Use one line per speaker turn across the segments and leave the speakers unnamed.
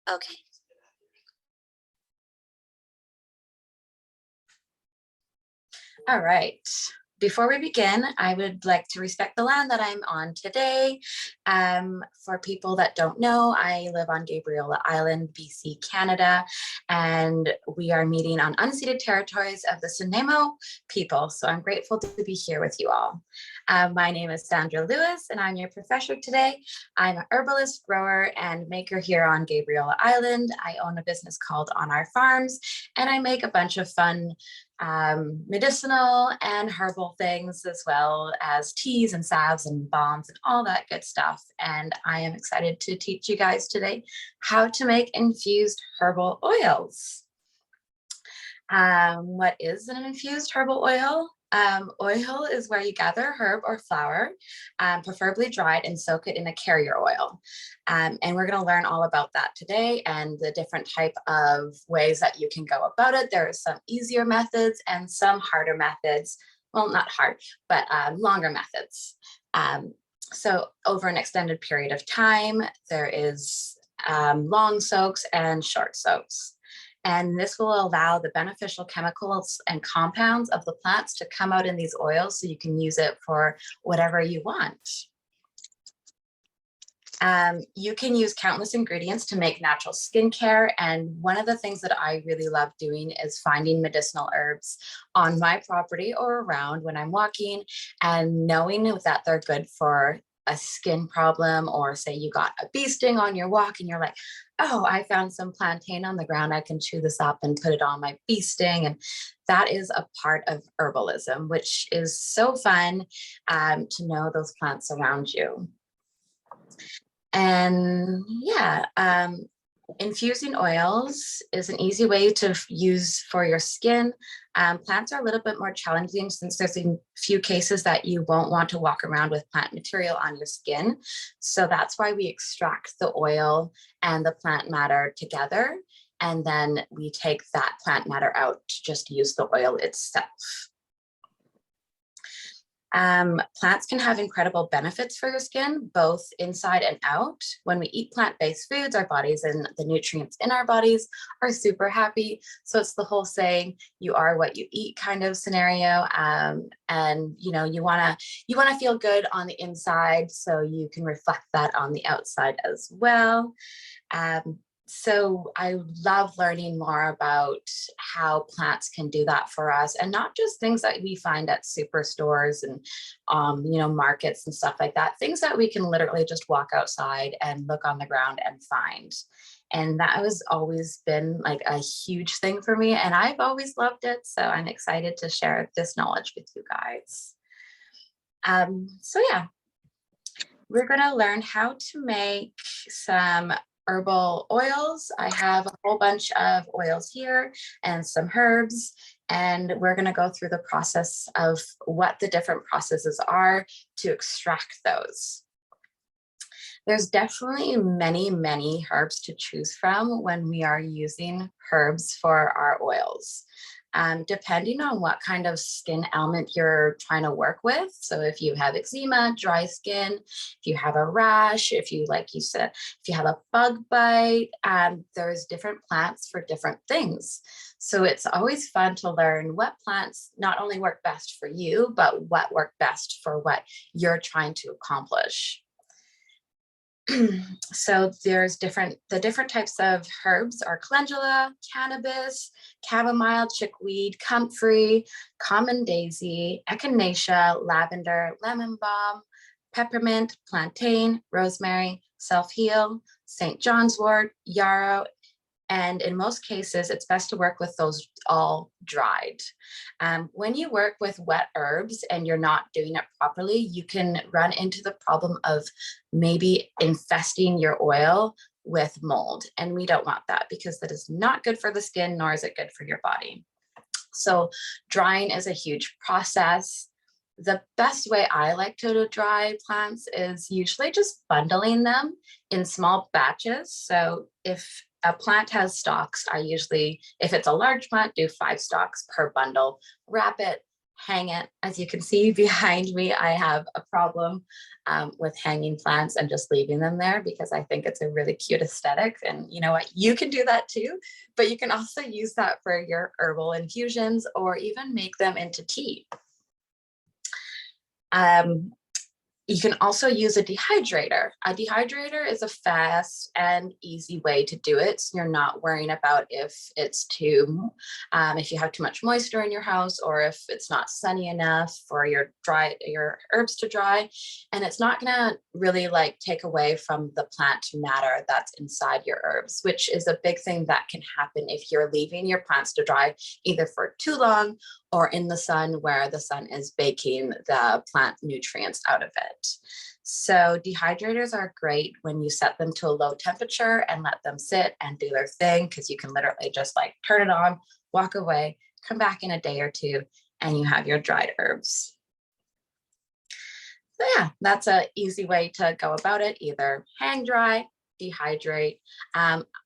Okay. All right. Before we begin, I would like to respect the land that I'm on today. For people that don't know, I live on Gabriola Island, BC, Canada, and we are meeting on unceded territories of the Sunemo people. So I'm grateful to be here with you all. My name is Sandra Louis, and I'm your professor today. I'm an herbalist, grower, and maker here on Gabriola Island. I own a business called On Our Farms, and I make a bunch of fun medicinal and herbal things, as well as teas and salves and balms and all that good stuff. And I am excited to teach you guys today how to make infused herbal oils. What is an infused herbal oil? Oil is where you gather a herb or flower, preferably dried, and soak it in a carrier oil. And we're going to learn all about that today and the different type of ways that you can go about it. There are some easier methods and some harder methods. Well, not hard, but longer methods. So over an extended period of time, there is long soaks and short soaks. And this will allow the beneficial chemicals and compounds of the plants to come out in these oils so you can use it for whatever you want. You can use countless ingredients to make natural skincare. And one of the things that I really love doing is finding medicinal herbs on my property or around when I'm walking and knowing that they're good for a skin problem, or say you got a bee sting on your walk and you're like, oh, I found some plantain on the ground. I can chew this up and put it on my bee sting. And that is a part of herbalism, which is so fun to know those plants around you. And yeah, infusing oils is an easy way to use for your skin. Plants are a little bit more challenging since there's a few cases that you won't want to walk around with plant material on your skin. So that's why we extract the oil and the plant matter together. And then we take that plant matter out to just use the oil itself. Plants can have incredible benefits for your skin, both inside and out. When we eat plant-based foods, our bodies and the nutrients in our bodies are super happy. So it's the whole saying, you are what you eat kind of scenario. And you know, you wanna feel good on the inside, so you can reflect that on the outside as well. So I love learning more about how plants can do that for us, and not just things that we find at superstores and, you know, markets and stuff like that. Things that we can literally just walk outside and look on the ground and find. And that has always been like a huge thing for me, and I've always loved it. So I'm excited to share this knowledge with you guys. So yeah, we're going to learn how to make some herbal oils. I have a whole bunch of oils here and some herbs, and we're going to go through the process of what the different processes are to extract those. There's definitely many herbs to choose from when we are using herbs for our oils. Depending on what kind of skin ailment you're trying to work with. So if you have eczema, dry skin, if you have a rash, if you, like you said, if you have a bug bite, there's different plants for different things. So it's always fun to learn what plants not only work best for you, but what work best for what you're trying to accomplish. So there's the different types of herbs are calendula, cannabis, chamomile, chickweed, comfrey, common daisy, echinacea, lavender, lemon balm, peppermint, plantain, rosemary, self-heal, St. John's wort, yarrow, and in most cases, it's best to work with those all dried. When you work with wet herbs and you're not doing it properly, you can run into the problem of maybe infesting your oil with mold. And we don't want that, because that is not good for the skin, nor is it good for your body. So drying is a huge process. The best way I like to dry plants is usually just bundling them in small batches. So if a plant has stalks, I usually, if it's a large plant, do 5 stalks per bundle, wrap it, hang it. As you can see behind me, I have a problem with hanging plants and just leaving them there because I think it's a really cute aesthetic. And you know what? You can do that too, but you can also use that for your herbal infusions or even make them into tea. You can also use a dehydrator. A dehydrator is a fast and easy way to do it. So you're not worrying about if it's if you have too much moisture in your house, or if it's not sunny enough for your herbs to dry. And it's not gonna really like take away from the plant matter that's inside your herbs, which is a big thing that can happen if you're leaving your plants to dry either for too long or in the sun where the sun is baking the plant nutrients out of it. So dehydrators are great when you set them to a low temperature and let them sit and do their thing, because you can literally just like turn it on, walk away, come back in a day or two, and you have your dried herbs. So yeah, that's an easy way to go about it. Either hang dry, dehydrate.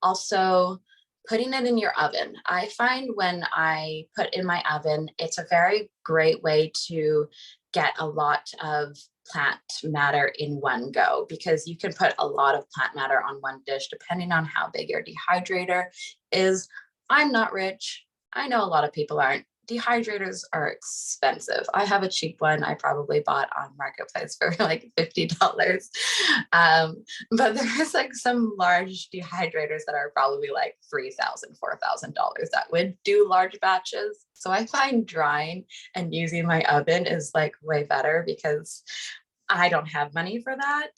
Also, putting it in your oven. I find when I put in my oven, it's a very great way to get a lot of plant matter in one go, because you can put a lot of plant matter on one dish depending on how big your dehydrator is. I'm not rich. I know a lot of people aren't. Dehydrators are expensive. I have a cheap one I probably bought on Marketplace for like $50. But there's like some large dehydrators that are probably like $3,000, $4,000 that would do large batches. So I find drying and using my oven is like way better because I don't have money for that.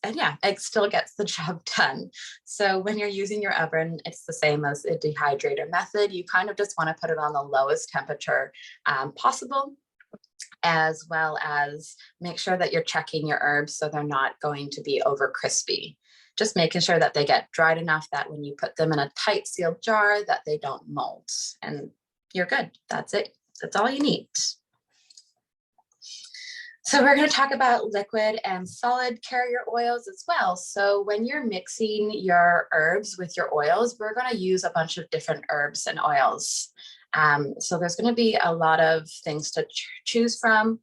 And yeah, it still gets the job done. So when you're using your oven, it's the same as a dehydrator method. You kind of just want to put it on the lowest temperature possible, as well as make sure that you're checking your herbs so they're not going to be over crispy. Just making sure that they get dried enough that when you put them in a tight sealed jar that they don't mold, and you're good. That's it. That's all you need. So we're going to talk about liquid and solid carrier oils as well. So when you're mixing your herbs with your oils, we're going to use a bunch of different herbs and oils. So there's going to be a lot of things to choose from.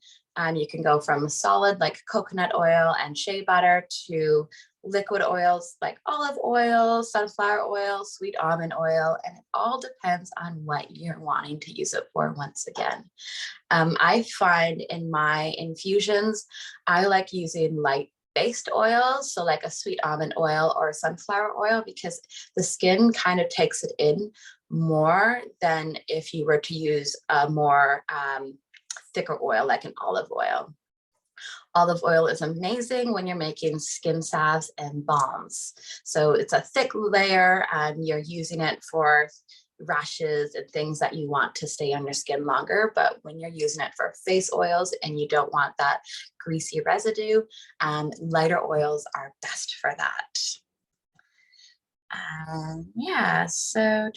You can go from solid like coconut oil and shea butter to liquid oils like olive oil, sunflower oil, sweet almond oil, and it all depends on what you're wanting to use it for once again. I find in my infusions, I like using light-based oils, so like a sweet almond oil or sunflower oil, because the skin kind of takes it in more than if you were to use a more thicker oil like an olive oil. Olive oil is amazing when you're making skin salves and balms. So it's a thick layer and you're using it for rashes and things that you want to stay on your skin longer. But when you're using it for face oils and you don't want that greasy residue, lighter oils are best for that. Yeah, so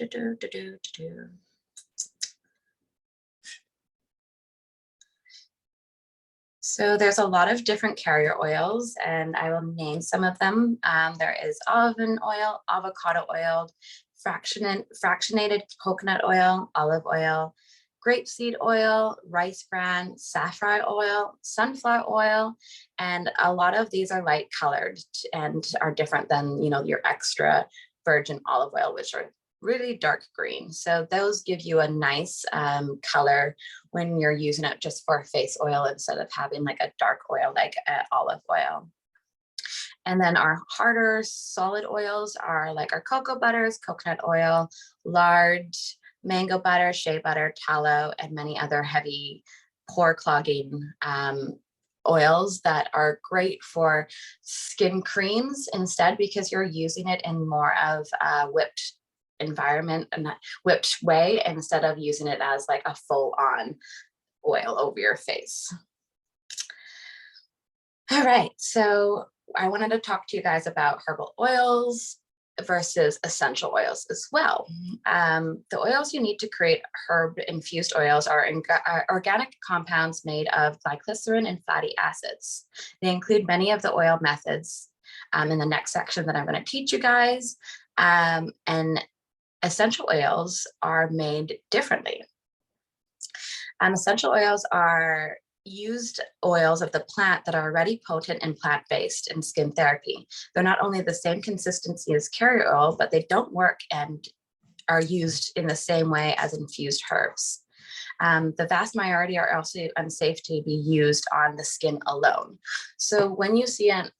So there's a lot of different carrier oils, and I will name some of them. There is almond oil, avocado oil, fractionated coconut oil, olive oil, grapeseed oil, rice bran, safflower oil, sunflower oil, and a lot of these are light colored and are different than, you know, your extra virgin olive oil, which are really dark green. So those give you a nice color when you're using it just for face oil instead of having like a dark oil like olive oil. And then our harder solid oils are like our cocoa butters, coconut oil, lard, mango butter, shea butter, tallow, and many other heavy pore clogging oils that are great for skin creams instead, because you're using it in more of a whipped environment and whipped way instead of using it as like a full-on oil over your face. All right, so I wanted to talk to you guys about herbal oils versus essential oils as well. The oils you need to create herb infused oils are organic compounds made of glycerin and fatty acids. They include many of the oil methods in the next section that I'm going to teach you guys. And essential oils are made differently. Essential oils are used oils of the plant that are already potent and plant-based in skin therapy. They're not only the same consistency as carrier oil, but they don't work and are used in the same way as infused herbs. The vast majority are also unsafe to be used on the skin alone. So when you see an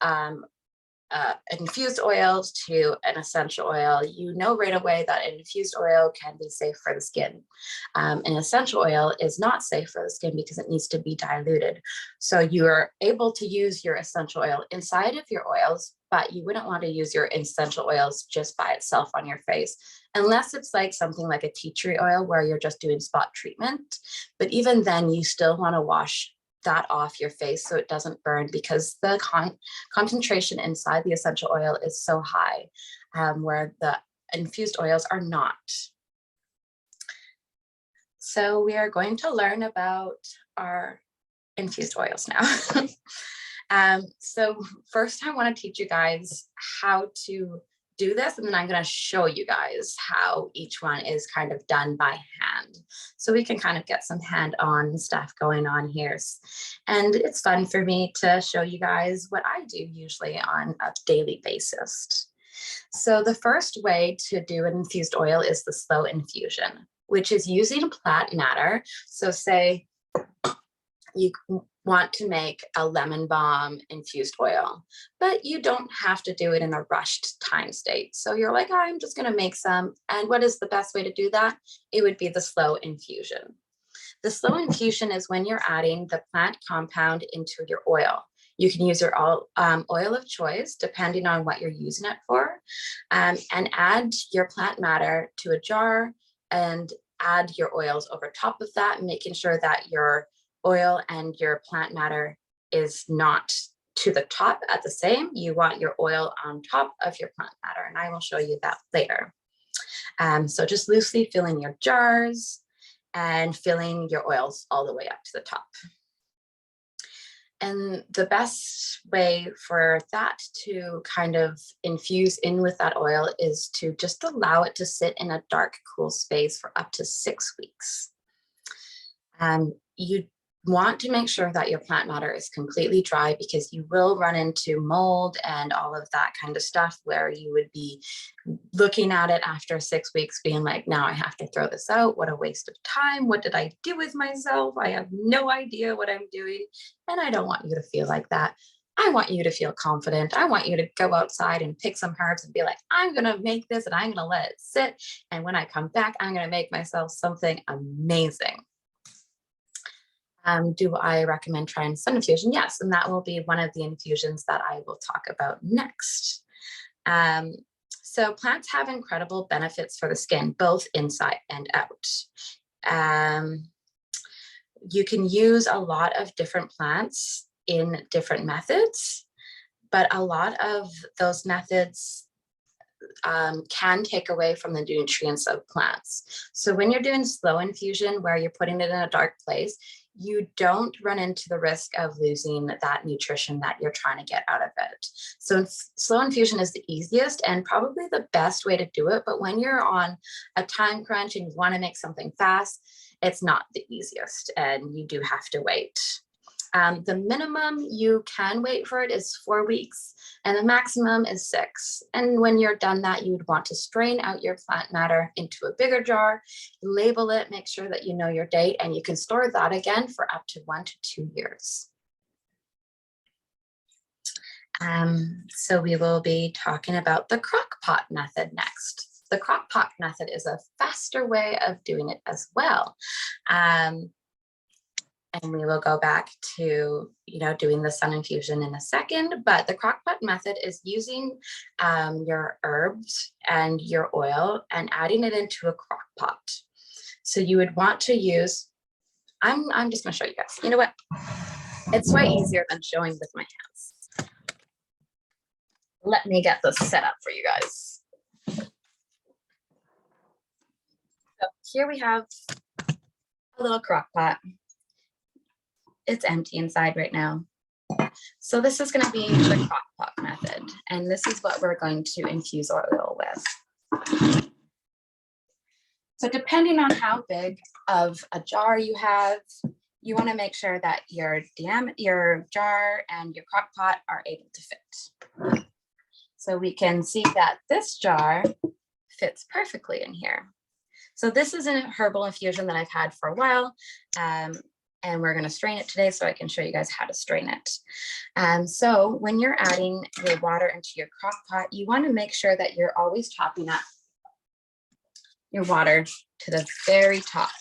infused oil to an essential oil, you know right away that an infused oil can be safe for the skin. An essential oil is not safe for the skin because it needs to be diluted. So you are able to use your essential oil inside of your oils, but you wouldn't want to use your essential oils just by itself on your face, unless it's like something like a tea tree oil where you're just doing spot treatment. But even then, you still want to wash that off your face so it doesn't burn, because the concentration inside the essential oil is so high, where the infused oils are not. So we are going to learn about our infused oils now. So first I want to teach you guys how to do this, and then I'm going to show you guys how each one is kind of done by hand, so we can kind of get some hand-on stuff going on here. And it's fun for me to show you guys what I do usually on a daily basis. So the first way to do an infused oil is the slow infusion, which is using plant matter. So say you want to make a lemon balm infused oil, but you don't have to do it in a rushed time state. So you're like, oh, I'm just going to make some. And what is the best way to do that? It would be the slow infusion. The slow infusion is when you're adding the plant compound into your oil. You can use your oil of choice, depending on what you're using it for, and add your plant matter to a jar and add your oils over top of that, making sure that your oil and your plant matter is not to the top at the same. You want your oil on top of your plant matter, and I will show you that later. So just loosely filling your jars and filling your oils all the way up to the top. And the best way for that to kind of infuse in with that oil is to just allow it to sit in a dark, cool space for up to 6 weeks. You want to make sure that your plant matter is completely dry, because you will run into mold and all of that kind of stuff, where you would be looking at it after 6 weeks being like, now I have to throw this out. What a waste of time. What did I do with myself? I have no idea what I'm doing. And I don't want you to feel like that. I want you to feel confident. I want you to go outside and pick some herbs and be like, I'm going to make this and I'm going to let it sit. And when I come back, I'm going to make myself something amazing. Do I recommend trying sun infusion? Yes, and that will be one of the infusions that I will talk about next. So plants have incredible benefits for the skin, both inside and out. You can use a lot of different plants in different methods, but a lot of those methods can take away from the nutrients of plants. So when you're doing slow infusion, where you're putting it in a dark place, you don't run into the risk of losing that nutrition that you're trying to get out of it. So slow infusion is the easiest and probably the best way to do it. But when you're on a time crunch and you want to make something fast, it's not the easiest, and you do have to wait. The minimum you can wait for it is 4 weeks, and the maximum is 6. And when you're done that, you would want to strain out your plant matter into a bigger jar, label it, make sure that you know your date, and you can store that again for up to 1 to 2 years. So we will be talking about the crock pot method next. The crock pot method is a faster way of doing it as well. And we will go back to, doing the sun infusion in a second, but the crock pot method is using your herbs and your oil and adding it into a crock pot. So you would want to use, I'm just gonna show you guys. You know what? It's way easier than showing with my hands. Let me get this set up for you guys. So here we have a little crock pot. It's empty inside right now. So this is going to be the crock pot method, and this is what we're going to infuse our oil with. So depending on how big of a jar you have, you want to make sure that your jar and your crock pot are able to fit. So we can see that this jar fits perfectly in here. So this is a herbal infusion that I've had for a while, and we're going to strain it today so I can show you guys how to strain it. So when you're adding your water into your crock pot, you want to make sure that you're always topping up your water to the very top.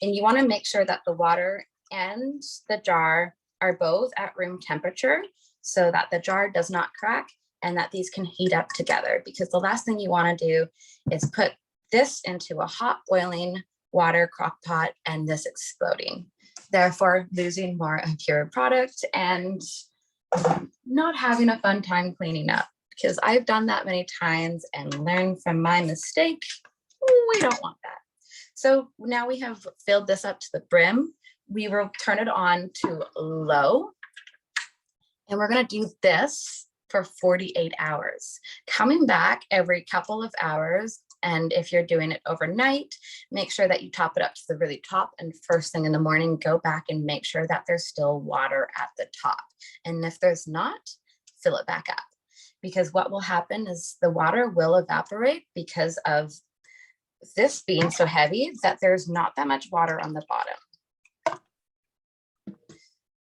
And you want to make sure that the water and the jar are both at room temperature so that the jar does not crack and that these can heat up together, because the last thing you want to do is put this into a hot boiling water crock pot and this exploding, therefore losing more of your product and not having a fun time cleaning up, because I've done that many times and learned from my mistake. We don't want that. So now we have filled this up to the brim. We will turn it on to low, and we're going to do this for 48 hours, coming back every couple of hours. And if you're doing it overnight, make sure that you top it up to the really top, and first thing in the morning, go back and make sure that there's still water at the top. And if there's not, fill it back up, because what will happen is the water will evaporate because of this being so heavy that there's not that much water on the bottom.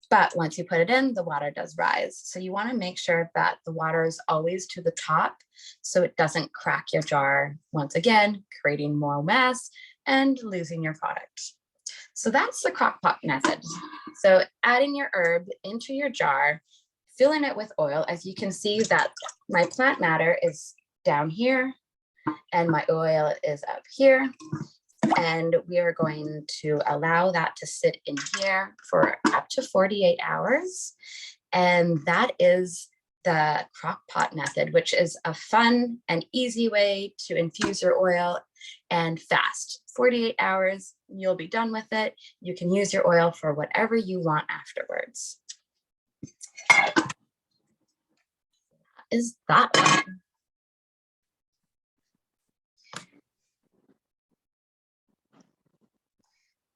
But once you put it in, the water does rise. So you want to make sure that the water is always to the top so it doesn't crack your jar, once again, creating more mess and losing your product. So that's the crock pot method. So adding your herb into your jar, filling it with oil. As you can see that my plant matter is down here and my oil is up here. And we are going to allow that to sit in here for up to 48 hours. And that is the crock pot method, which is a fun and easy way to infuse your oil and fast. 48 hours, you'll be done with it. You can use your oil for whatever you want afterwards. That is that one.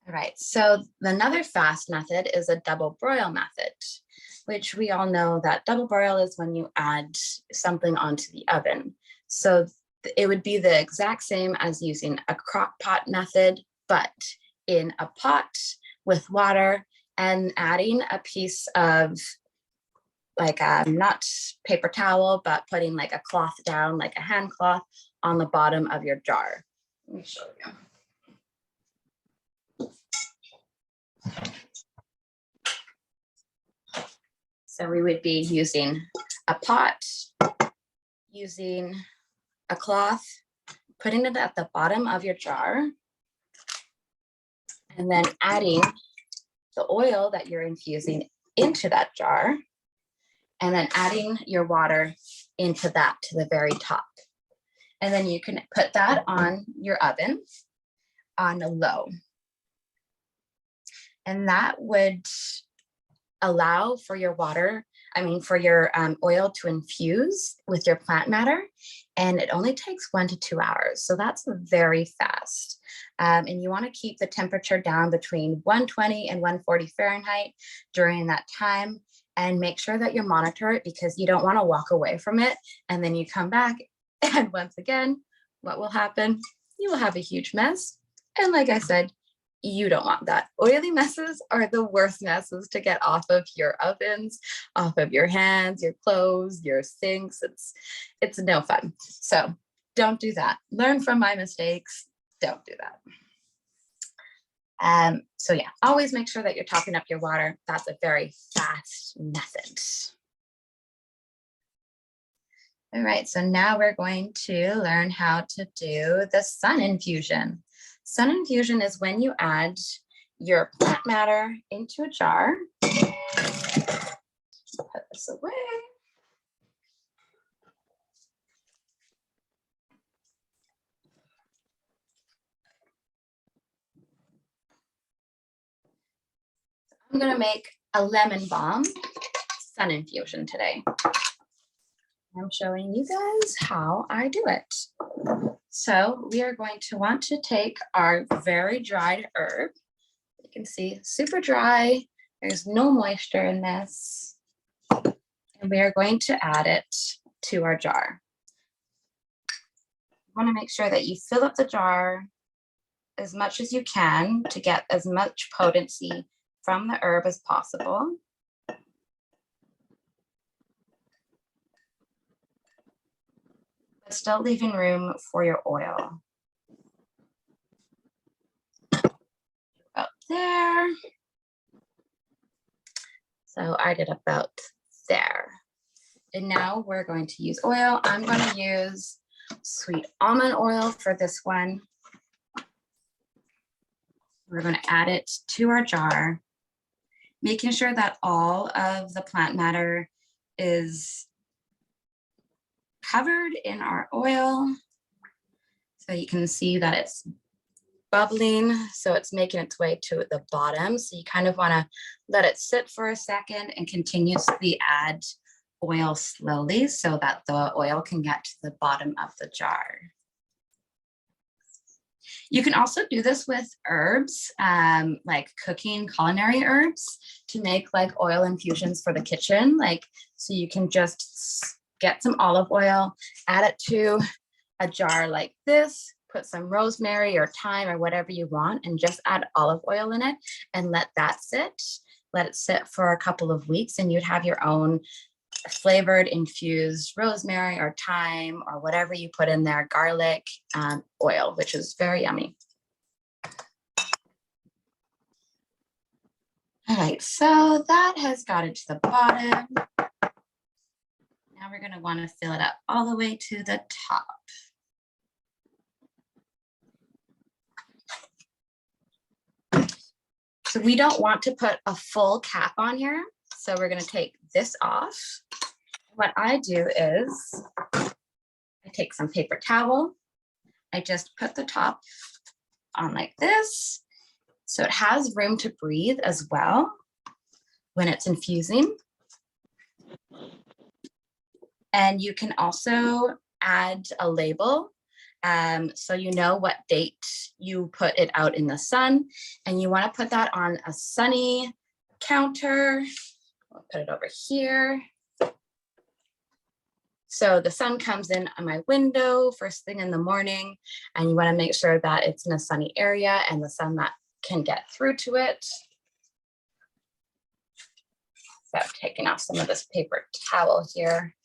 All right, so another fast method is a double broil method, which we all know that double broil is when you add something onto the oven. So it would be the exact same as using a crock pot method, but in a pot with water and adding a piece of like not paper towel, but putting like a cloth down, like a hand cloth on the bottom of your jar. Let me show you. So we would be using a pot, using a cloth, putting it at the bottom of your jar, and then adding the oil that you're infusing into that jar, and then adding your water into that to the very top. And then you can put that on your oven on low. And that would allow for your for your oil to infuse with your plant matter. And it only takes 1 to 2 hours. So that's very fast. And you want to keep the temperature down between 120 and 140 Fahrenheit during that time. And make sure that you monitor it, because you don't want to walk away from it. And then you come back, and once again, what will happen? You will have a huge mess. And like I said, you don't want that. Oily messes are the worst messes to get off of your ovens, off of your hands, your clothes, your sinks. It's no fun. So don't do that. Learn from my mistakes. Don't do that. So yeah, always make sure that you're topping up your water. That's a very fast method. All right, so now we're going to learn how to do the sun infusion. Sun infusion is when you add your plant matter into a jar. Put this away. I'm going to make a lemon balm sun infusion today. I'm showing you guys how I do it. So we are going to want to take our very dried herb. You can see super dry. There's no moisture in this. And we are going to add it to our jar. You want to make sure that you fill up the jar as much as you can to get as much potency from the herb as possible. But still leaving room for your oil. About there. So I did about there. And now we're going to use oil. I'm going to use sweet almond oil for this one. We're going to add it to our jar, making sure that all of the plant matter is covered in our oil. So you can see that it's bubbling, so it's making its way to the bottom. So you kind of want to let it sit for a second and continuously add oil slowly so that the oil can get to the bottom of the jar. You can also do this with herbs, like cooking culinary herbs to make like oil infusions for the kitchen. So you can just get some olive oil, add it to a jar like this, put some rosemary or thyme or whatever you want, and just add olive oil in it and let that sit. Let it sit for a couple of weeks and you'd have your own flavored infused rosemary or thyme or whatever you put in there, garlic oil, which is very yummy. All right, so that has got it to the bottom. Now we're going to want to fill it up all the way to the top. So we don't want to put a full cap on here. So we're going to take this off. What I do is I take some paper towel. I just put the top on like this. So it has room to breathe as well when it's infusing. And you can also add a label so you know what date you put it out in the sun. And you want to put that on a sunny counter. I'll put it over here. So the sun comes in on my window first thing in the morning, and you want to make sure that it's in a sunny area and the sun that can get through to it. So I'm taking off some of this paper towel here.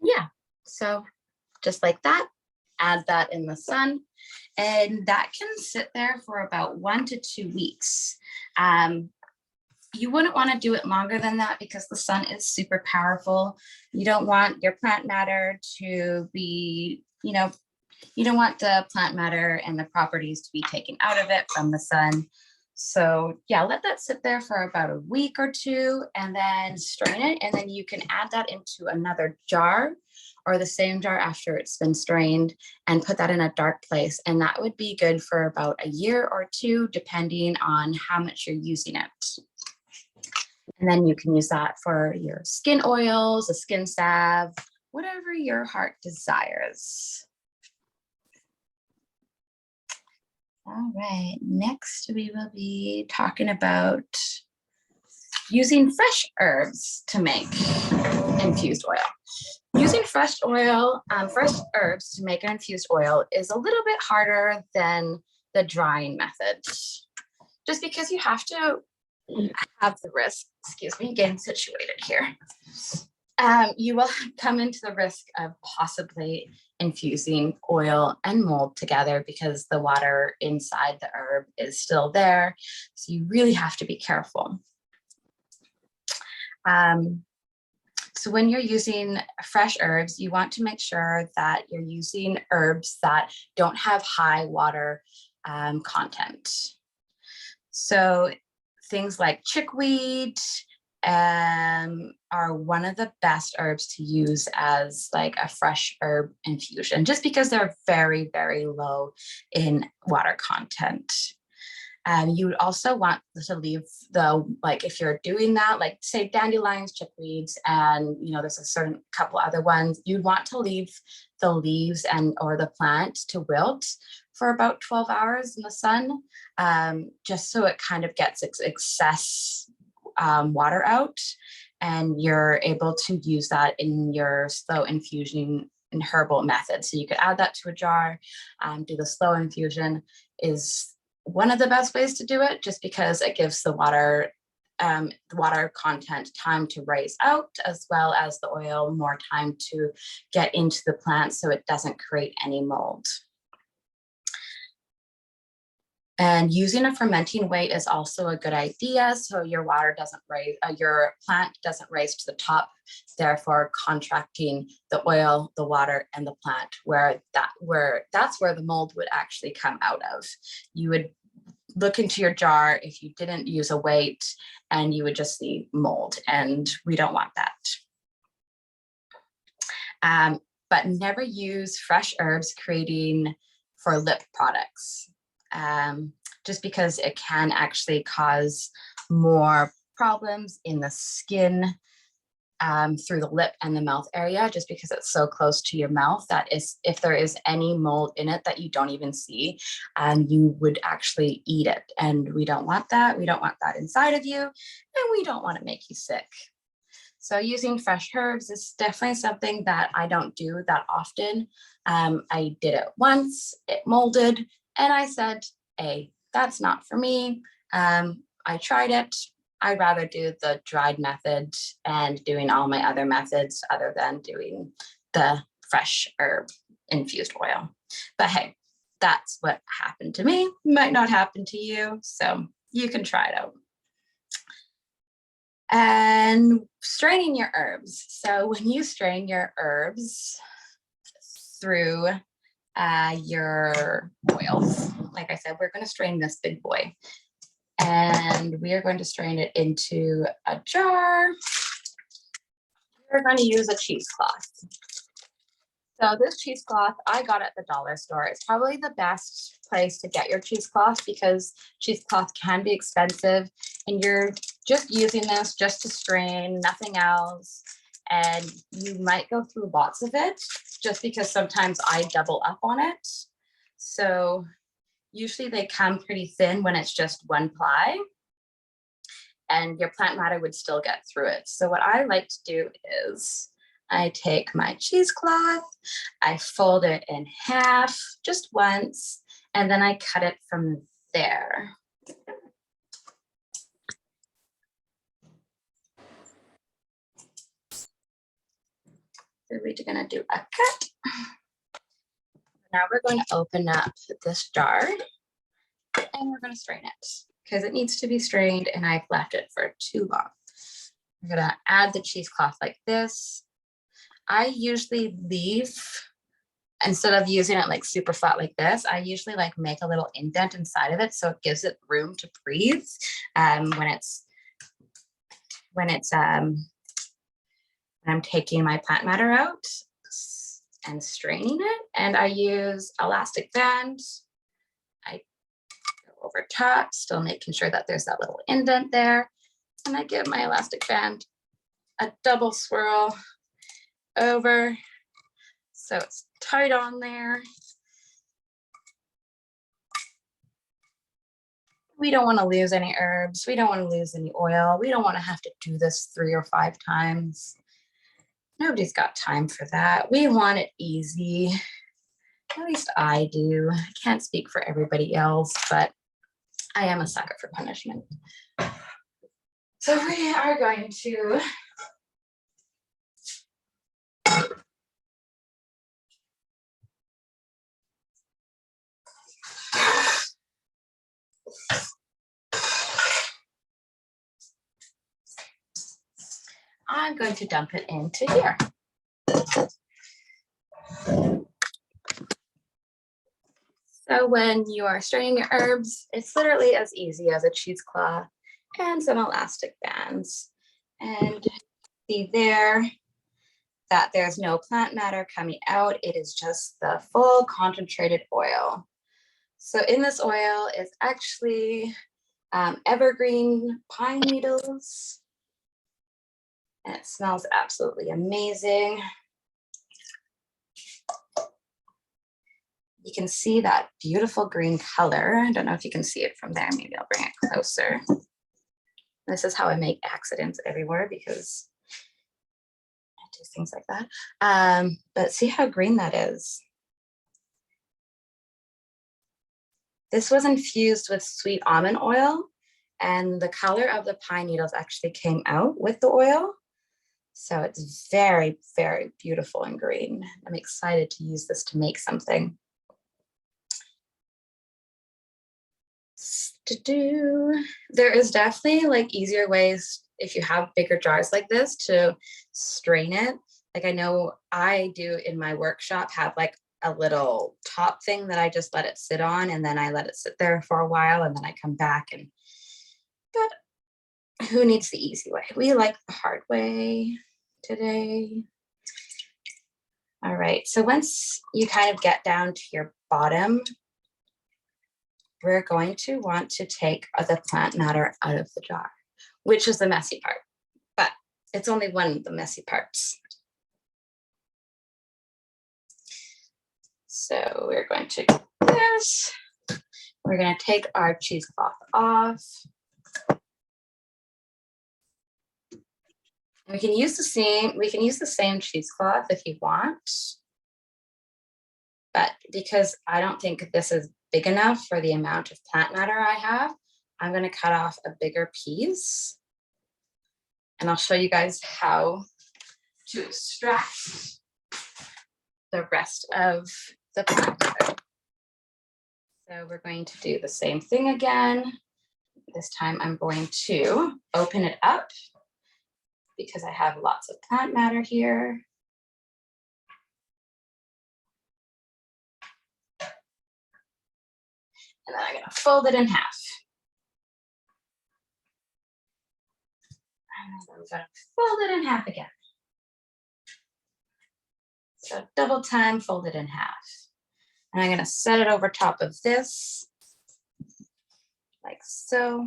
Yeah, so just like that, add that in the sun, and that can sit there for about 1 to 2 weeks. You wouldn't want to do it longer than that because the sun is super powerful. You don't want your plant matter to be, you don't want the plant matter and the properties to be taken out of it from the sun. So yeah, let that sit there for about a week or two and then strain it. And then you can add that into another jar or the same jar after it's been strained and put that in a dark place. And that would be good for about a year or two, depending on how much you're using it. And then you can use that for your skin oils, a skin salve, whatever your heart desires. All right, next we will be talking about using fresh herbs to make infused oil. Using fresh herbs to make an infused oil is a little bit harder than the drying method, just because you have to have the risk, getting situated here. You will come into the risk of possibly infusing oil and mold together because the water inside the herb is still there. So you really have to be careful. So when you're using fresh herbs, you want to make sure that you're using herbs that don't have high water content. So things like chickweed are one of the best herbs to use as like a fresh herb infusion, just because they're very, very low in water content. You would also want to leave like if you're doing that, like say dandelions, chickweeds, and there's a certain couple other ones, you'd want to leave the leaves or the plant to wilt for about 12 hours in the sun, just so it kind of gets excess water out, and you're able to use that in your slow infusion and herbal method. So you could add that to a jar, do the slow infusion is one of the best ways to do it, just because it gives the water content time to rise out, as well as the oil more time to get into the plant so it doesn't create any mold. And using a fermenting weight is also a good idea, so your water doesn't rise, your plant doesn't rise to the top, therefore contracting the oil, the water, and the plant, that's where the mold would actually come out of. You would look into your jar if you didn't use a weight, and you would just see mold, and we don't want that. But never use fresh herbs creating for lip products. Just because it can actually cause more problems in the skin through the lip and the mouth area, just because it's so close to your mouth that if there is any mold in it that you don't even see, you would actually eat it. And we don't want that. We don't want that inside of you, and we don't want to make you sick. So using fresh herbs is definitely something that I don't do that often. I did it once, it molded, and I said, hey, that's not for me. I tried it. I'd rather do the dried method and doing all my other methods other than doing the fresh herb infused oil. But hey, that's what happened to me. Might not happen to you, so you can try it out. And straining your herbs. So when you strain your herbs through your oils, like I said, we're going to strain this big boy, and we are going to strain it into a jar. We're going to use a cheesecloth. So this cheesecloth I got at the dollar store. It's probably the best place to get your cheesecloth, because cheesecloth can be expensive, and you're just using this just to strain, nothing else. And you might go through lots of it, just because sometimes I double up on it. So usually they come pretty thin when it's just one ply, and your plant matter would still get through it. So what I like to do is I take my cheesecloth, I fold it in half just once, and then I cut it from there. So we're gonna do a cut. Now we're going to open up this jar, and we're going to strain it, because it needs to be strained and I've left it for too long. We're going to add the cheesecloth like this. I usually leave, instead of using it like super flat like this, I usually like make a little indent inside of it, so it gives it room to breathe when I'm taking my plant matter out and straining it. And I use elastic band. I go over top, still making sure that there's that little indent there. And I give my elastic band a double swirl over, so it's tight on there. We don't want to lose any herbs. We don't want to lose any oil. We don't want to have to do this 3 or 5 times. Nobody's got time for that. We want it easy. At least I do. I can't speak for everybody else, but I am a sucker for punishment. So we are going to dump it into here. So when you are straining your herbs, it's literally as easy as a cheesecloth and some elastic bands. And see there that there's no plant matter coming out. It is just the full concentrated oil. So in this oil is actually evergreen pine needles, and it smells absolutely amazing. You can see that beautiful green color. I don't know if you can see it from there. Maybe I'll bring it closer. This is how I make accidents everywhere because I do things like that. But see how green that is. This was infused with sweet almond oil, and the color of the pine needles actually came out with the oil. So it's very, very beautiful and green. I'm excited to use this to make something. There is definitely like easier ways if you have bigger jars like this to strain it. Like I know I do in my workshop have like a little top thing that I just let it sit on, and then I let it sit there for a while, and then I come back but who needs the easy way? We like the hard way today. All right, so once you kind of get down to your bottom, we're going to want to take the plant matter out of the jar, which is the messy part, but it's only one of the messy parts. So we're going to do this. We're going to take our cheesecloth off. We can use the same cheesecloth if you want, but because I don't think this is big enough for the amount of plant matter I have, I'm going to cut off a bigger piece, and I'll show you guys how to extract the rest of the plant matter. So we're going to do the same thing again. This time I'm going to open it up because I have lots of plant matter here. And then I'm going to fold it in half. And then I'm going to fold it in half again. So double time, fold it in half. And I'm going to set it over top of this, like so.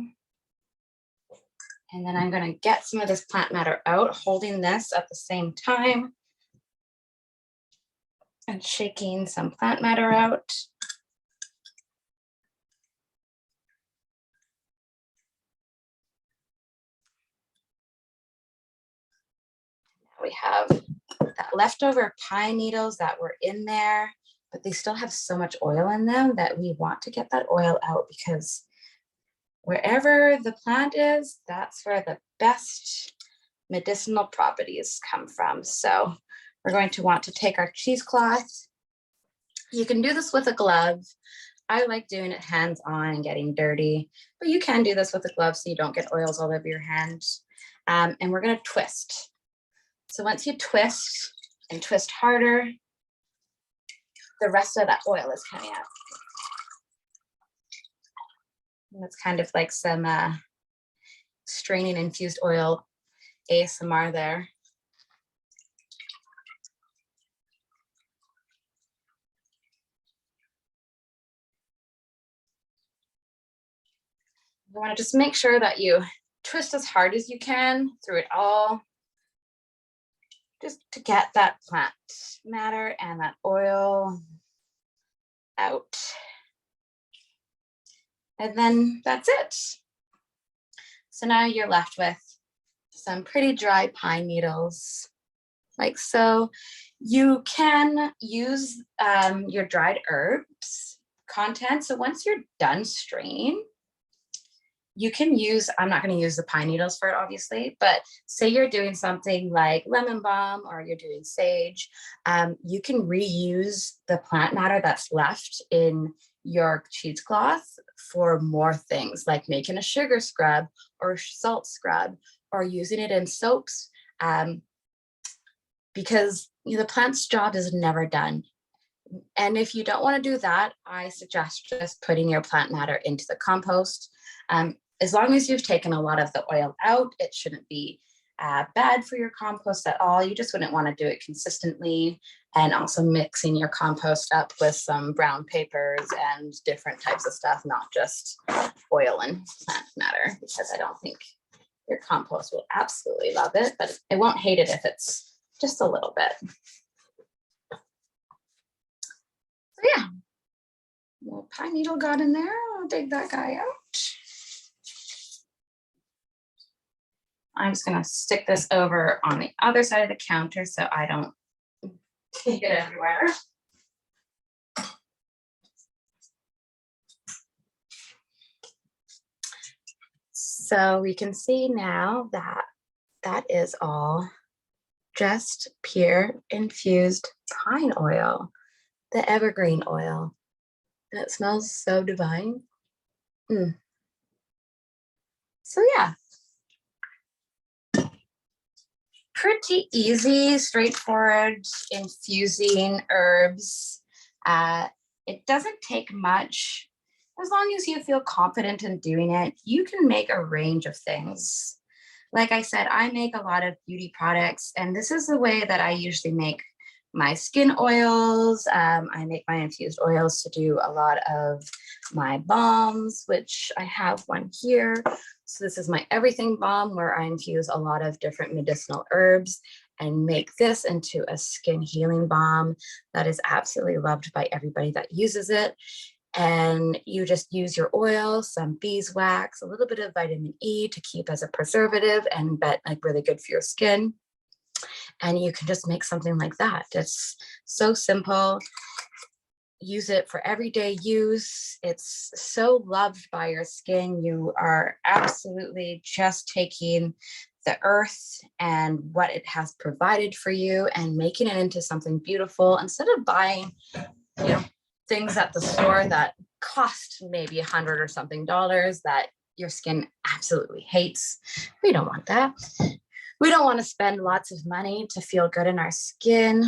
And then I'm going to get some of this plant matter out, holding this at the same time and shaking some plant matter out. We have that leftover pine needles that were in there, but they still have so much oil in them that we want to get that oil out, because wherever the plant is, that's where the best medicinal properties come from. So we're going to want to take our cheesecloth. You can do this with a glove. I like doing it hands-on and getting dirty, but you can do this with a glove so you don't get oils all over your hand. And we're going to twist. So once you twist and twist harder, the rest of that oil is coming out. And it's kind of like some straining infused oil ASMR there. You want to just make sure that you twist as hard as you can through it all, just to get that plant matter and that oil out. And then that's it. So now you're left with some pretty dry pine needles, like so. You can use your dried herbs content. So once you're done straining, you can use, I'm not going to use the pine needles for it, obviously, but say you're doing something like lemon balm or you're doing sage, you can reuse the plant matter that's left in your cheesecloth for more things, like making a sugar scrub or salt scrub, or using it in soaps, because the plant's job is never done. And if you don't want to do that, I suggest just putting your plant matter into the compost. As long as you've taken a lot of the oil out, it shouldn't be bad for your compost at all. You just wouldn't want to do it consistently. And also mixing your compost up with some brown papers and different types of stuff, not just oil and plant matter, because I don't think your compost will absolutely love it, but it won't hate it if it's just a little bit. So yeah, little pine needle got in there. I'll dig that guy out. I'm just gonna stick this over on the other side of the counter so I don't take it everywhere. So we can see now that that is all just pure infused pine oil, the evergreen oil. And it smells so divine. So yeah, pretty easy, straightforward infusing herbs. It doesn't take much. As long as you feel confident in doing it, you can make a range of things. Like I said, I make a lot of beauty products, and this is the way that I usually make my skin oils. I make my infused oils to do a lot of my balms, which I have one here. So this is my everything balm, where I infuse a lot of different medicinal herbs and make this into a skin healing balm that is absolutely loved by everybody that uses it. And you just use your oil, some beeswax, a little bit of vitamin E to keep as a preservative, and like really good for your skin. And you can just make something like that. It's so simple. Use it for everyday use. It's so loved by your skin. You are absolutely just taking the earth and what it has provided for you and making it into something beautiful, instead of buying, things at the store that cost maybe $100 or something that your skin absolutely hates. We don't want that. We don't want to spend lots of money to feel good in our skin.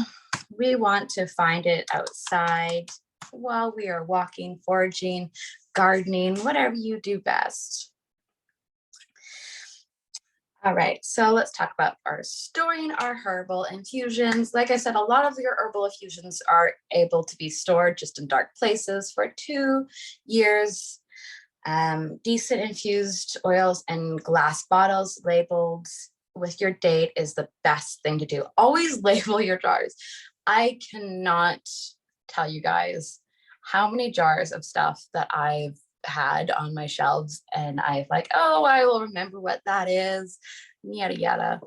We want to find it outside while we are walking, foraging, gardening, whatever you do best. All right, so let's talk about storing our herbal infusions. Like I said, a lot of your herbal infusions are able to be stored just in dark places for 2 years. Decent infused oils and glass bottles labeled with your date is the best thing to do. Always label your jars. I cannot tell you guys how many jars of stuff that I've had on my shelves, and I've like, oh, I will remember what that is, yada yada,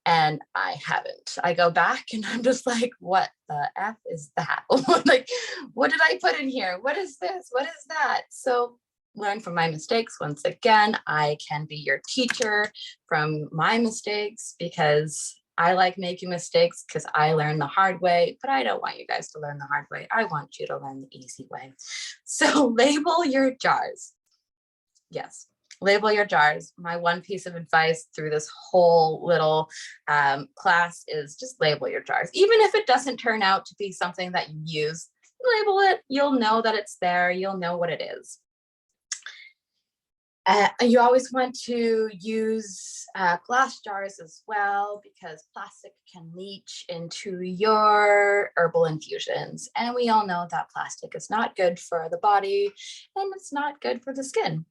and I haven't. I go back and I'm just like, what the F is that? Like, what did I put in here? What is this? What is that? So learn from my mistakes. Once again, I can be your teacher from my mistakes, because I like making mistakes because I learn the hard way, but I don't want you guys to learn the hard way. I want you to learn the easy way. So label your jars. Yes, label your jars. My one piece of advice through this whole little class is just label your jars. Even if it doesn't turn out to be something that you use, label it. You'll know that it's there. You'll know what it is. You always want to use glass jars as well, because plastic can leach into your herbal infusions. And we all know that plastic is not good for the body, and it's not good for the skin.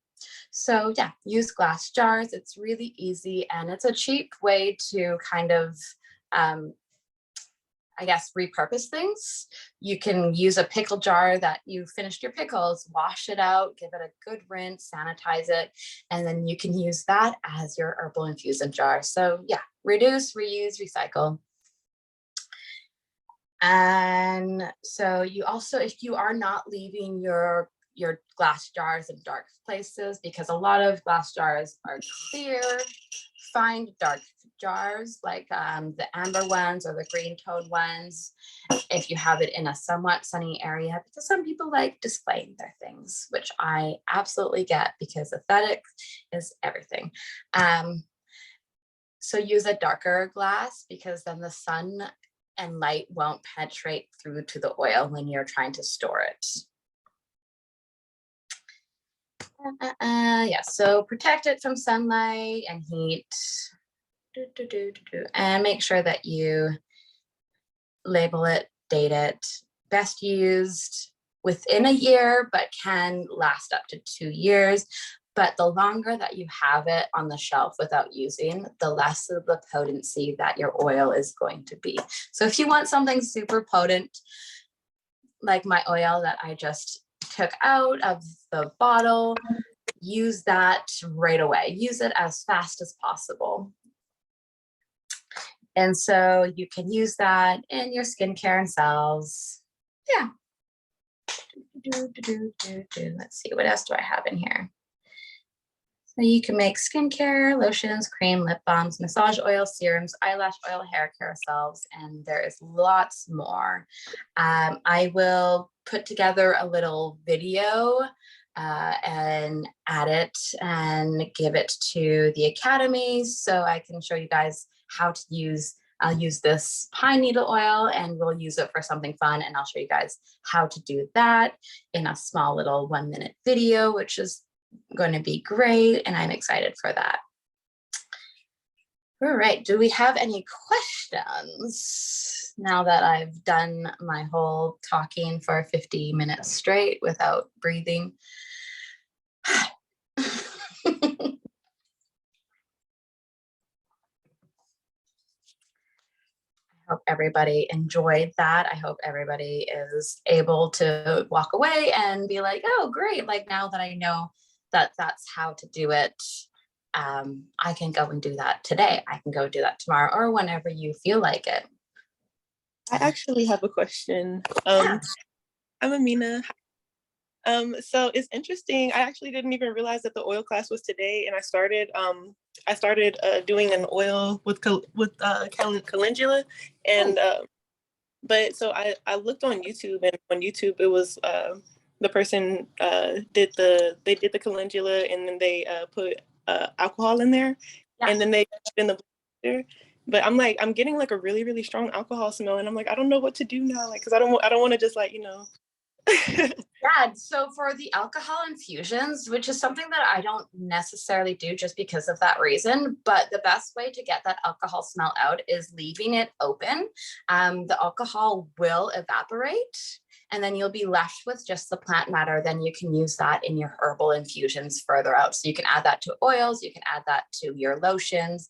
So yeah, use glass jars. It's really easy, and it's a cheap way to kind of I guess, repurpose things. You can use a pickle jar that you finished your pickles, wash it out, give it a good rinse, sanitize it, and then you can use that as your herbal infusion jar. So yeah, reduce, reuse, recycle. And so you also, if you are not leaving your glass jars in dark places, because a lot of glass jars are clear, find dark jars like the amber ones or the green toned ones, if you have it in a somewhat sunny area, because some people like displaying their things, which I absolutely get, because aesthetics is everything. So use a darker glass, because then the sun and light won't penetrate through to the oil when you're trying to store it. Yeah, so protect it from sunlight and heat. And make sure that you label it, date it. Best used within a year, but can last up to 2 years. But the longer that you have it on the shelf without using, the less of the potency that your oil is going to be. So if you want something super potent, like my oil that I just took out of the bottle, use that right away. Use it as fast as possible. And so you can use that in your skincare and cells. Yeah. Let's see, what else do I have in here? So you can make skincare, lotions, cream, lip balms, massage oil, serums, eyelash oil, hair care salves, and there is lots more. I will put together a little video and add it and give it to the academy so I can show you guys how to use. I'll use this pine needle oil and we'll use it for something fun, and I'll show you guys how to do that in a small little 1-minute video, which is going to be great, and I'm excited for that. All right, do we have any questions now that I've done my whole talking for 50 minutes straight without breathing? I hope everybody enjoyed that. I hope everybody is able to walk away and be like, oh, great. Like, now that I know that that's how to do it, I can go and do that today. I can go do that tomorrow or whenever you feel like it.
I actually have a question.
Yeah.
I'm Amina. So it's interesting. I actually didn't even realize that the oil class was today, and I started doing an oil with calendula, and but so I looked on YouTube, and on YouTube it was the person did the calendula, and then they put alcohol in there, and then they put it in the blender. But I'm getting like a really, really strong alcohol smell, and I'm like, I don't know what to do now, like, because I don't want to just like, you know.
Yeah, so for the alcohol infusions, which is something that I don't necessarily do just because of that reason, but the best way to get that alcohol smell out is leaving it open. The alcohol will evaporate, and then you'll be left with just the plant matter. Then you can use that in your herbal infusions further out. So you can add that to oils, you can add that to your lotions.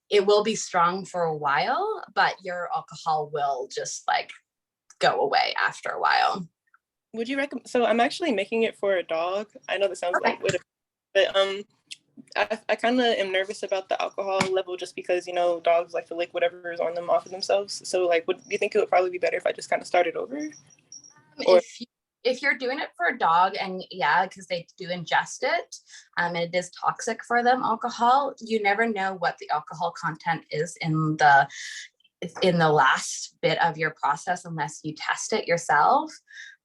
It will be strong for a while, but your alcohol will just like go away after a while.
Would you recommend? So I'm actually making it for a dog. I know that sounds like, but I kind of am nervous about the alcohol level just because, you know, dogs like to lick whatever is on them off of themselves. So like, do you think it would probably be better if I just kind of started over?
If you're doing it for a dog, and yeah, because they do ingest it, and it is toxic for them, alcohol, you never know what the alcohol content is in the last bit of your process unless you test it yourself.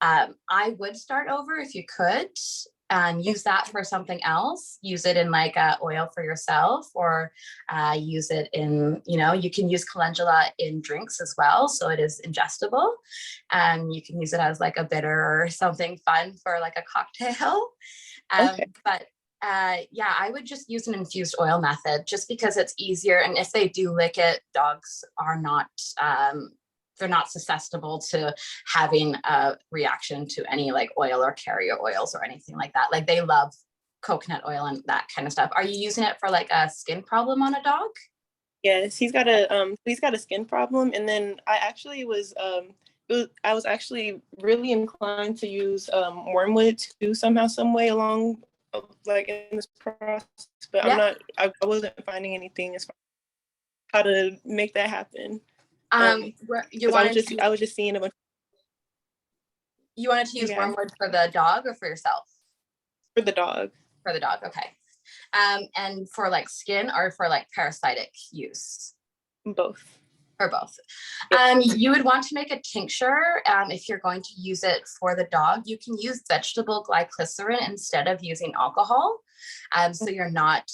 I would start over if you could. Use that for something else. Use it in like oil for yourself, or use it in, you know, you can use calendula in drinks as well, so it is ingestible. You can use it as like a bitter or something fun for like a cocktail. But yeah, I would just use an infused oil method just because it's easier. And if they do lick it, dogs are not, they're not susceptible to having a reaction to any like oil or carrier oils or anything like that. Like, they love coconut oil and that kind of stuff. Are you using it for like a skin problem on a dog?
Yes, he's got a skin problem. And then I was actually really inclined to use wormwood too, somehow, some way along like in this process, but I wasn't finding anything as far as how to make that happen. I was just seeing a bunch.
You wanted to use wormwood for the dog or for yourself?
For the dog.
For the dog, okay. And for like skin or for like parasitic use?
Both.
For both. You would want to make a tincture. If you're going to use it for the dog, you can use vegetable glycerin instead of using alcohol. So you're not,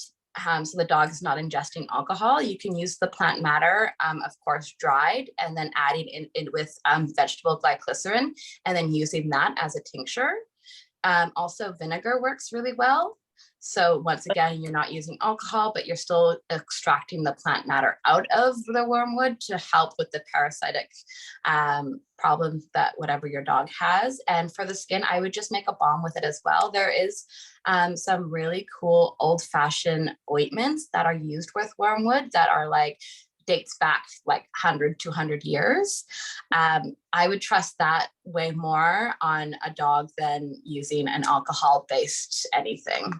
so the dog is not ingesting alcohol. You can use the plant matter, of course, dried, and then adding in with vegetable glycerin, and then using that as a tincture. Also, vinegar works really well. So once again, you're not using alcohol, but you're still extracting the plant matter out of the wormwood to help with the parasitic problems that whatever your dog has. And for the skin, I would just make a balm with it as well. There is some really cool old-fashioned ointments that are used with wormwood that are like dates back like 100, 200 years. I would trust that way more on a dog than using an alcohol-based anything.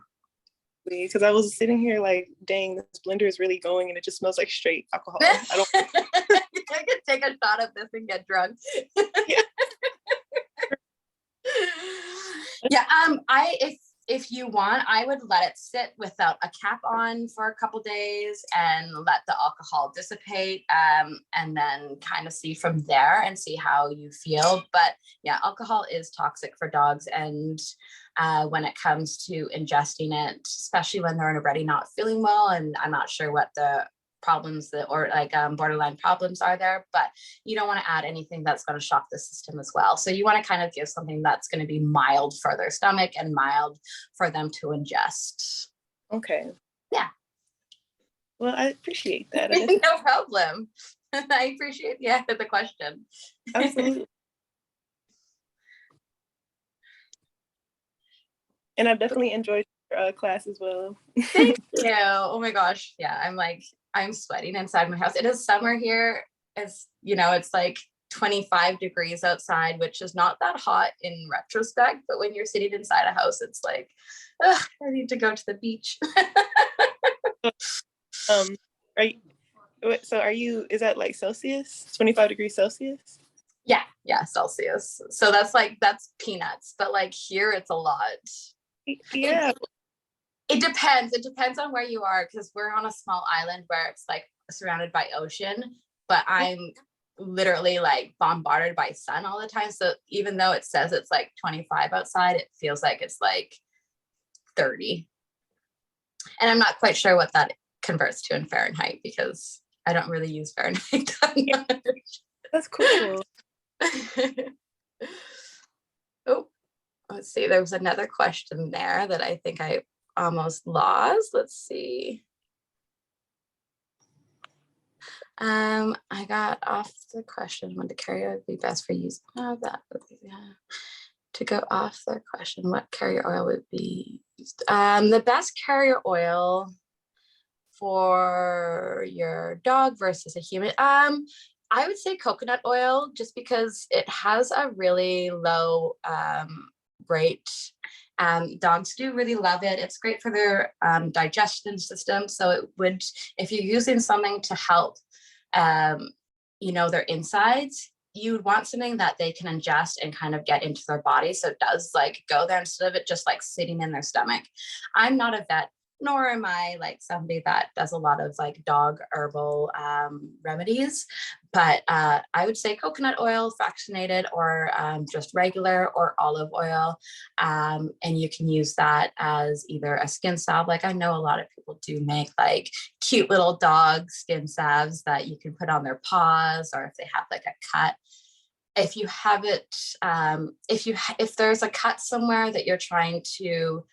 Because I was sitting here like, dang, this blender is really going and it just smells like straight alcohol. I don't
I could take a shot of this and get drunk.
Yeah.
Yeah, if you want, I would let it sit without a cap on for a couple days and let the alcohol dissipate, and then kind of see from there and see how you feel. But yeah, alcohol is toxic for dogs, and when it comes to ingesting it, especially when they're already not feeling well, and I'm not sure what the problems that or like borderline problems are there, but you don't want to add anything that's going to shock the system as well. So you want to kind of give something that's going to be mild for their stomach and mild for them to ingest.
Okay.
Yeah.
Well, I appreciate that.
No problem. I appreciate the question.
Absolutely. And I've definitely enjoyed your class as well.
Thank you. Oh my gosh. Yeah, I'm sweating inside my house. It is summer here. It's, it's like 25 degrees outside, which is not that hot in retrospect, but when you're sitting inside a house, it's like, I need to go to the beach.
Is that like Celsius, 25 degrees Celsius?
Yeah, Celsius. So that's peanuts, but like here it's a lot.
Yeah.
It depends on where you are, because we're on a small island where it's like surrounded by ocean, but I'm literally like bombarded by sun all the time. So even though it says it's like 25 outside, it feels like it's like 30. And I'm not quite sure what that converts to in Fahrenheit, because I don't really use Fahrenheit that much.
That's cool.
Oh, let's see. There was another question there that I think I almost lost. Let's see. I got off the question. When to carrier would be best for use? Oh, that to go off the question. What carrier oil would be used? The best carrier oil for your dog versus a human. I would say coconut oil, just because it has a really low rate. Dogs do really love it. It's great for their digestion system. So it would, if you're using something to help, their insides, you would want something that they can ingest and kind of get into their body. So it does like go there instead of it just like sitting in their stomach. I'm not a vet, nor am I like somebody that does a lot of like dog herbal remedies, but I would say coconut oil, fractionated, or just regular, or olive oil. And you can use that as either a skin salve. Like I know a lot of people do make like cute little dog skin salves that you can put on their paws, or if they have like a cut. If you have it, if there's a cut somewhere that you're trying to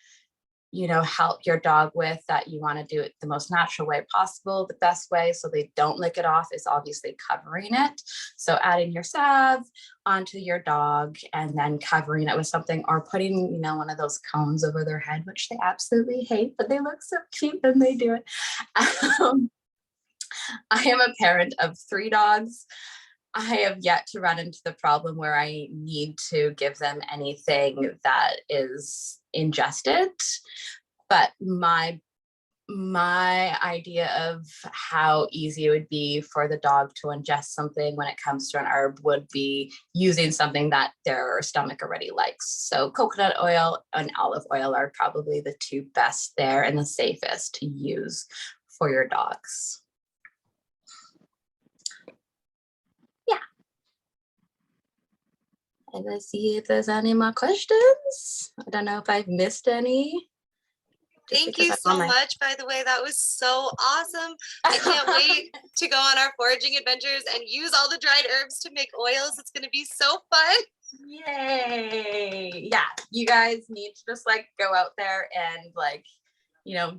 help your dog with, that you want to do it the most natural way possible, the best way so they don't lick it off is obviously covering it. So adding your salve onto your dog and then covering it with something, or putting, one of those cones over their head, which they absolutely hate, but they look so cute when they do it. I am a parent of 3 dogs. I have yet to run into the problem where I need to give them anything that is ingested, but my idea of how easy it would be for the dog to ingest something when it comes to an herb would be using something that their stomach already likes. So coconut oil and olive oil are probably the 2 best there and the safest to use for your dogs. And let's see if there's any more questions. I don't know if I've missed any.
Thank you so much, by the way. That was so awesome. I can't wait to go on our foraging adventures and use all the dried herbs to make oils. It's going to be so fun.
Yay. Yeah, you guys need to just like go out there and like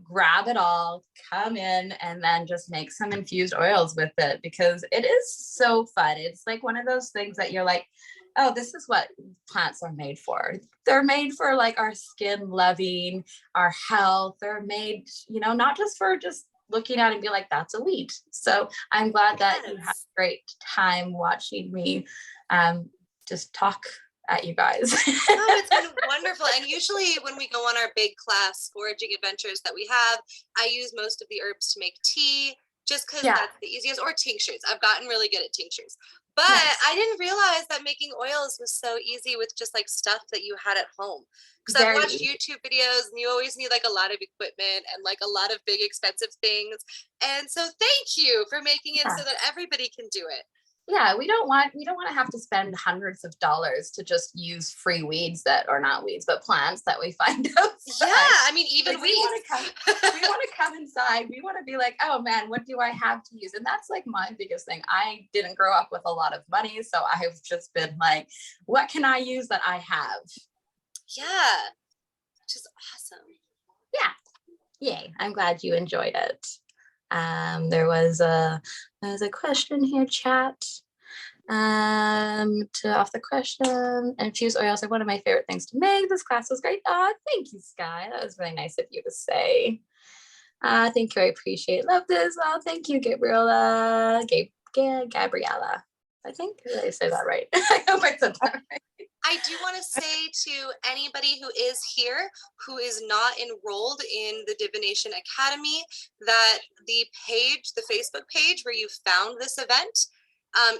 grab it all, come in, and then just make some infused oils with it, because it is so fun. It's like one of those things that you're like, oh, this is what plants are made for. They're made for like our skin loving, our health. They're made, not just for just looking at it and be like, that's a weed. So I'm glad that you had a great time watching me just talk at you guys.
Oh, it's been wonderful. And usually when we go on our big class foraging adventures that we have, I use most of the herbs to make tea, just because that's the easiest, or tinctures. I've gotten really good at tinctures. But I didn't realize that making oils was so easy with just like stuff that you had at home. Because I've watched YouTube videos and you always need like a lot of equipment and like a lot of big expensive things. And so thank you for making it so that everybody can do it.
Yeah, we don't want to have to spend hundreds of dollars to just use free weeds that are not weeds, but plants that we find outside.
Yeah, I mean, even weeds.
We want to come inside. We want to be like, oh man, what do I have to use? And that's like my biggest thing. I didn't grow up with a lot of money, so I've just been like, what can I use that I have?
Yeah, which is awesome.
Yeah, yay! I'm glad you enjoyed it. There was a question here, chat. Off the question, infused oils are one of my favorite things to make. This class was great. Oh, thank you, Sky. That was really nice of you to say. Thank you. I appreciate. Love this. Oh, thank you, Gabriella. Gabriella. I think did I say that right? I hope I said that right.
I do want to say to anybody who is here, who is not enrolled in the Divination Academy, that the Facebook page where you found this event,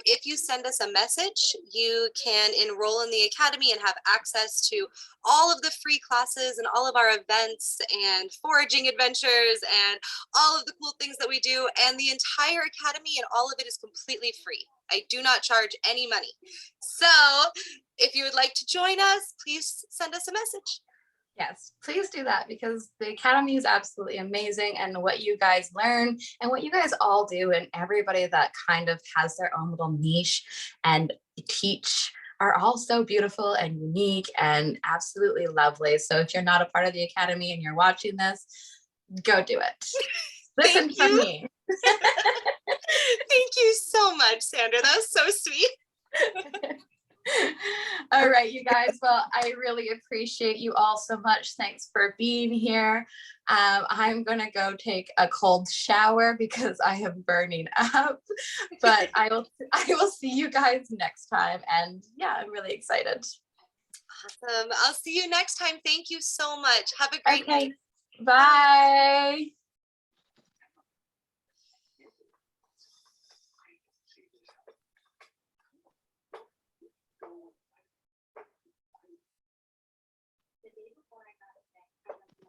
if you send us a message, you can enroll in the Academy and have access to all of the free classes and all of our events and foraging adventures and all of the cool things that we do. And the entire Academy and all of it is completely free. I do not charge any money. So if you would like to join us, please send us a message.
Yes, please do that, because the Academy is absolutely amazing, and what you guys learn and what you guys all do, and everybody that kind of has their own little niche and teach, are all so beautiful and unique and absolutely lovely. So if you're not a part of the Academy and you're watching this, go do it. Listen from me.
Thank you so much, Sandra. That was so sweet.
All right, you guys. Well, I really appreciate you all so much. Thanks for being here. I'm gonna go take a cold shower because I am burning up. But I will see you guys next time. And yeah, I'm really excited.
Awesome. I'll see you next time. Thank you so much. Have a great night.
Bye.